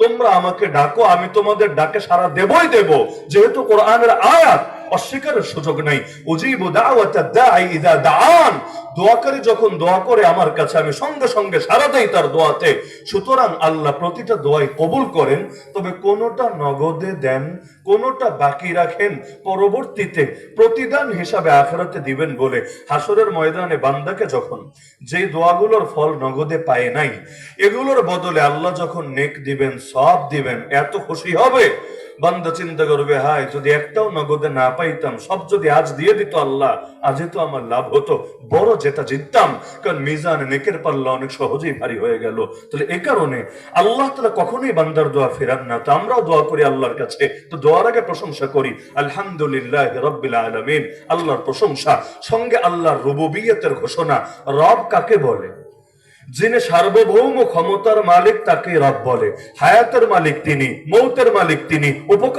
তোমরা আমাকে ডাকো, আমি তোমাদের ডাকে সাড়া দেবই দেব, যেহেতু কোরআনের আয়াত, অস্বীকারের সুযোগ নাই। উজিবু দাওয়াতাদ দাঈ ইযা দাআন, দোয়াকারী যখন দোয়া করে আমার কাছে, আমি সঙ্গে সঙ্গে সাড়া দেই তার দোয়াতে। সুতরাং আল্লাহ প্রতিটা দোয়াই কবুল করেন, তবে কোনটা নগদে দেন, কোনটা বাকি রাখেন, পরবর্তীতে প্রতিদান হিসাবে আখিরাতে দিবেন বলে। হাসরের ময়দানে বান্দাকে যখন যে দোয়াগুলোর ফল নগদে পায় নাই, এগুলোর বদলে আল্লাহ যখন নেক দিবেন, সওয়াব দিবেন, এত খুশি হবে বান্দা চিন্তা করবে, হায় যদি একটাও নগদে না পাইতাম, সব যদি আজ দিয়ে দিত আল্লাহ, আজই তো আমার লাভ হতো, বড় যেটা জিততাম। কারণ মিজান নেকের পাল্লা অনেক সহজেই ভারী হয়ে গেল। তাহলে এই কারণে আল্লাহ তাআলা কখনোই বান্দার দোয়া ফেরান না। তো আমরাও দোয়া করি আল্লাহর কাছে, তো দোয়ার আগে প্রশংসা করি আলহামদুলিল্লাহি রাব্বিল আলামিন, আল্লাহর প্রশংসা, সঙ্গে আল্লাহর রুবুবিয়তের ঘোষণা। রব কাকে বলে? যিনি সার্বভৌম ক্ষমতার মালিক, তাকে রব বলে। হায়াতের মালিক তিনি, মৌতের মালিক তিনি, উপকার